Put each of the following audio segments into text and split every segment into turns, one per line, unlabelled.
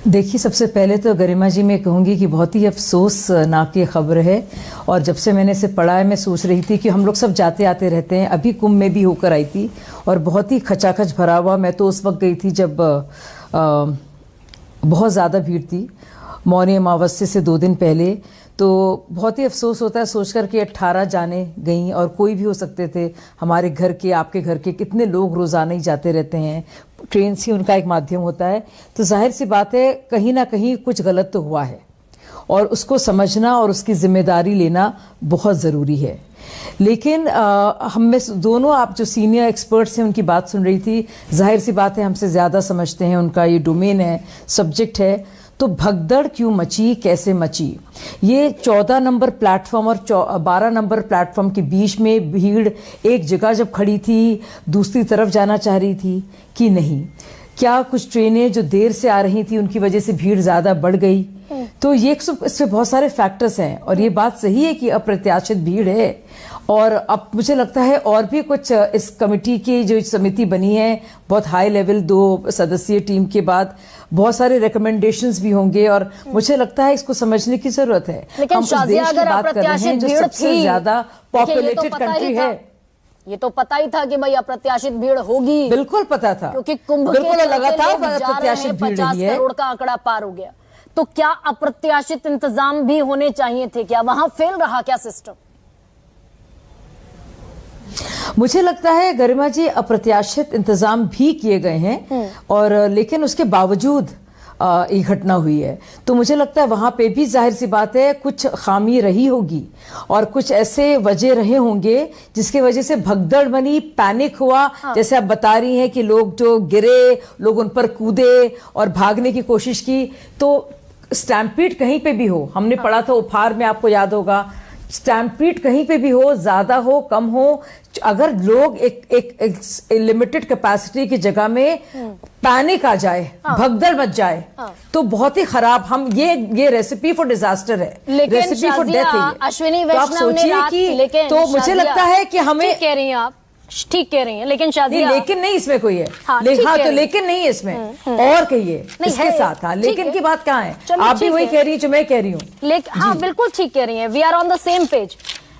देखिए, सबसे पहले तो गरिमा जी मैं कहूँगी कि बहुत ही अफसोसनाक ये खबर है। और जब से मैंने इसे पढ़ा है, मैं सोच रही थी कि हम लोग सब जाते आते रहते हैं। अभी कुंभ में भी होकर आई थी और बहुत ही खचाखच भरा हुआ। मैं तो उस वक्त गई थी जब बहुत ज़्यादा भीड़ थी, मौनी अमावस्या से 2 दिन पहले। तो बहुत ही अफसोस होता है सोचकर कि 18 जाने गईं और कोई भी हो सकते थे। हमारे घर के, आपके घर के कितने लोग रोज़ाना ही जाते रहते हैं। ट्रेन से उनका एक माध्यम होता है। तो जाहिर सी बात है, कहीं ना कहीं कुछ गलत तो हुआ है और उसको समझना और उसकी जिम्मेदारी लेना बहुत ज़रूरी है। लेकिन हम में दोनों, आप जो सीनियर एक्सपर्ट्स हैं उनकी बात सुन रही थी, जाहिर सी बात है हमसे ज़्यादा समझते हैं, उनका ये डोमेन है, सब्जेक्ट है। तो भगदड़ क्यों मची, कैसे मची? ये 14 नंबर प्लेटफॉर्म और 12 नंबर प्लेटफॉर्म के बीच में भीड़ एक जगह जब खड़ी थी, दूसरी तरफ जाना चाह रही थी कि नहीं? क्या कुछ ट्रेनें जो देर से आ रही थी उनकी वजह से भीड़ ज़्यादा बढ़ गई? तो ये इसमें बहुत सारे फैक्टर्स हैं और ये बात सही है कि अप्रत्याशित भीड़ है। और अब मुझे लगता है और भी कुछ इस कमेटी की जो समिति बनी है, बहुत हाई लेवल 2 सदस्यीय टीम के बाद बहुत सारे रिकमेंडेशंस भी होंगे और मुझे लगता है इसको समझने की जरूरत है।
लेकिन
हम उस देश की बात कर रहे हैं जो सबसे ज्यादा पॉपुलेटेड कंट्री है।
ये तो पता ही था कि भाई अप्रत्याशित भीड़ होगी,
बिल्कुल पता था,
क्योंकि कुंभ
बिल्कुल
के
लगा था अप्रत्याशित भीड़
50 करोड़ का आंकड़ा पार हो गया। तो क्या अप्रत्याशित इंतजाम भी होने चाहिए थे? क्या वहां फेल रहा क्या सिस्टम?
मुझे लगता है गरिमा जी, अप्रत्याशित इंतजाम भी किए गए हैं और लेकिन उसके बावजूद ये घटना हुई है। तो मुझे लगता है वहां पे भी जाहिर सी बात है कुछ खामी रही होगी और कुछ ऐसे वजह रहे होंगे जिसकी वजह से भगदड़ बनी, पैनिक हुआ। जैसे आप बता रही हैं कि लोग जो गिरे, लोग उन पर कूदे और भागने की कोशिश की। तो स्टैम्पीड कहीं पे भी हो, हमने पढ़ा था उपहार में, आपको याद होगा, स्टैम्पीड कहीं पे भी हो, ज्यादा हो कम हो, अगर लोग एक लिमिटेड कैपेसिटी की जगह में पैनिक आ जाए, भगदड़ मच जाए, तो बहुत ही खराब, हम ये रेसिपी फॉर डिजास्टर है, रेसिपी फॉर डेथ है।
अश्विनी
तो आप सोचिए कि, तो मुझे लगता है कि हमें,
कह रही हैं आप, ठीक कह रही हैं, लेकिन शाजिया,
लेकिन नहीं इसमें कोई है। तो लेकिन नहीं इसमें, और कहिए इसके साथ। हाँ, लेकिन की बात कहाँ है? आप भी वही कह रही है जो मैं कह रही हूँ।
हाँ, बिल्कुल ठीक कह रही हैं, we are on the same page.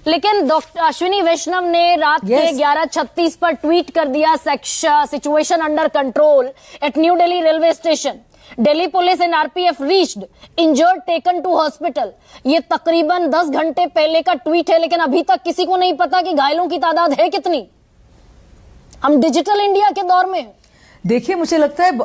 लेकिन डॉक्टर अश्विनी वैष्णव ने रात के 11:36 पर ट्वीट कर दिया, situation under control at New Delhi railway station, Delhi police and RPF reached, injured taken to hospital. ये तकरीबन 10 घंटे पहले का ट्वीट है, लेकिन अभी तक किसी को नहीं पता कि घायलों की तादाद है कितनी। हम डिजिटल इंडिया के दौर में।
देखिए, मुझे लगता है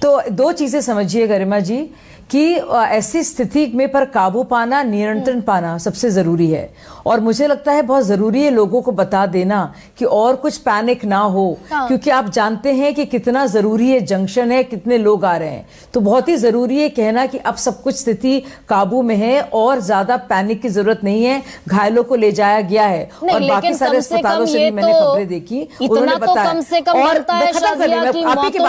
तो 2 चीजें समझिए गरिमा जी कि ऐसी स्थिति में पर काबू पाना, नियंत्रण पाना सबसे जरूरी है। और मुझे लगता है बहुत जरूरी है लोगों को बता देना कि और कुछ पैनिक ना हो, क्योंकि आप जानते हैं कि कितना जरूरी है, जंक्शन है, कितने लोग आ रहे हैं। तो बहुत ही जरूरी है कहना कि अब सब कुछ स्थिति काबू में है और ज्यादा पैनिक की जरूरत नहीं है। घायलों को ले जाया गया है और बाकी सारे अस्पतालों से भी मैंने खबरें देखी, उन्होंने बताया। और आप ही की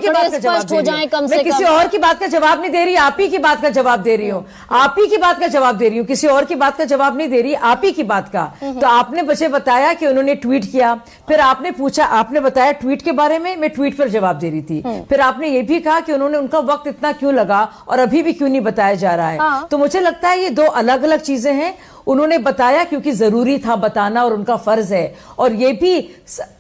बात का जवाब दे रही हूं, मैं किसी और की बात का जवाब नहीं दे रही, आप ही की बात का जवाब दे रही हूं, आप ही की बात का जवाब दे रही हूं, किसी और की बात का जवाब नहीं दे रही, आप ही की बात का। तो आपने मुझे बताया कि उन्होंने ट्वीट किया, फिर आपने पूछा, आपने बताया ट्वीट के बारे में, मैं ट्वीट पर जवाब दे रही थी। फिर आपने ये भी कहा कि उन्होंने, उनका वक्त इतना क्यों लगा और अभी भी क्यों नहीं बताया जा रहा है। तो मुझे लगता है ये 2 अलग अलग चीजें हैं। उन्होंने बताया क्योंकि जरूरी था बताना और उनका फर्ज है, और ये भी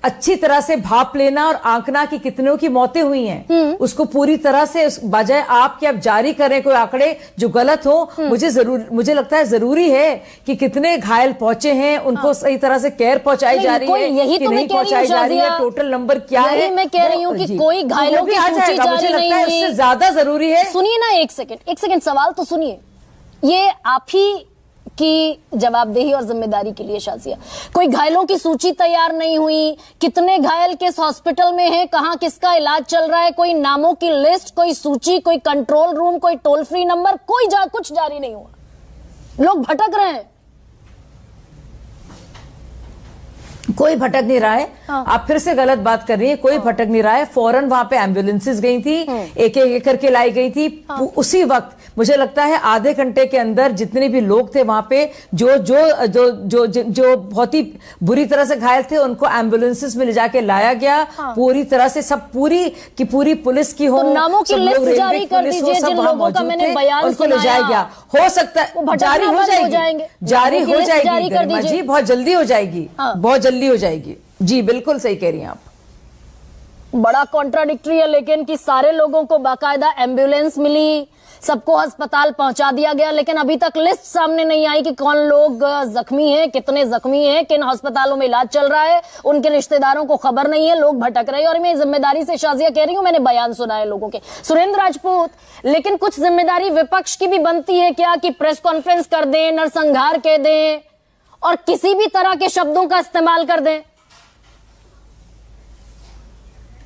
अच्छी तरह से भाप लेना और आंकना कि कितनों की मौतें हुई हैं, उसको पूरी तरह से, बजाय आप कि आप जारी करें कोई आंकड़े जो गलत हो। मुझे लगता है जरूरी है कि कितने घायल पहुंचे हैं, उनको सही तरह से केयर पहुंचाई जा रही है,
यही तो
नहीं पहुंचाई जा रही है, टोटल नंबर क्या है।
मैं कह रही हूँ कि कोई घायलों की सूची जारी नहीं हुई,
इससे ज्यादा जरूरी है।
सुनिए ना, एक सेकंड सवाल तो सुनिए। ये आप ही की जवाबदेही और जिम्मेदारी के लिए शाजिया, कोई घायलों की सूची तैयार नहीं हुई, कितने घायल किस हॉस्पिटल में हैं, कहां किसका इलाज चल रहा है, कोई नामों की लिस्ट, कोई सूची, कोई कंट्रोल रूम, कोई टोल फ्री नंबर, कुछ जारी नहीं हुआ। लोग भटक रहे हैं।
कोई भटक नहीं रहा है। आप फिर से गलत बात कर रही है, कोई भटक नहीं रहा है। फौरन वहां पे एम्बुलेंसेस गई थी, एक एक करके लाई गई थी। उसी वक्त मुझे लगता है आधे घंटे के अंदर जितने भी लोग थे वहां पे जो जो जो जो जो, जो बहुत ही बुरी तरह से घायल थे उनको एम्बुलेंसेस में ले जाके लाया गया। पूरी तरह से सब पूरी पुलिस की हो,
तो नामों की
सब लोग
लिस्ट
रेलवे
जारी
की
कर
पुलिस हो,
दीजिए
सब
जिन
वहां
लोगों का
मौजूद
मैंने
थे,
बयान
उनको ले जाया
सुनाया।
गया। हो सकता
वो
है
भटकना
जारी हो
बंद हो
जाएगी,
जाएंगे।
जारी
नामों की
हो
लिस्ट
जाएगी
जारी कर
गरिमा
दीजिए।
जी, बहुत जल्दी हो जाएगी, बहुत जल्दी हो जाएगी जी, बिल्कुल सही कह रही हैं आप।
बड़ा कॉन्ट्राडिक्टरी है लेकिन कि सारे लोगों को बाकायदा एम्बुलेंस मिली, सबको अस्पताल पहुंचा दिया गया, लेकिन अभी तक लिस्ट सामने नहीं आई कि कौन लोग जख्मी हैं, कितने जख्मी हैं, किन अस्पतालों में इलाज चल रहा है, उनके रिश्तेदारों को खबर नहीं है, लोग भटक रहे हैं। और मैं जिम्मेदारी से शाजिया कह रही हूं, मैंने बयान सुना है लोगों के। सुरेंद्र राजपूत, लेकिन कुछ जिम्मेदारी विपक्ष की भी बनती है क्या कि प्रेस कॉन्फ्रेंस कर दें, नरसंहार कह दें और किसी भी तरह के शब्दों का इस्तेमाल कर दें?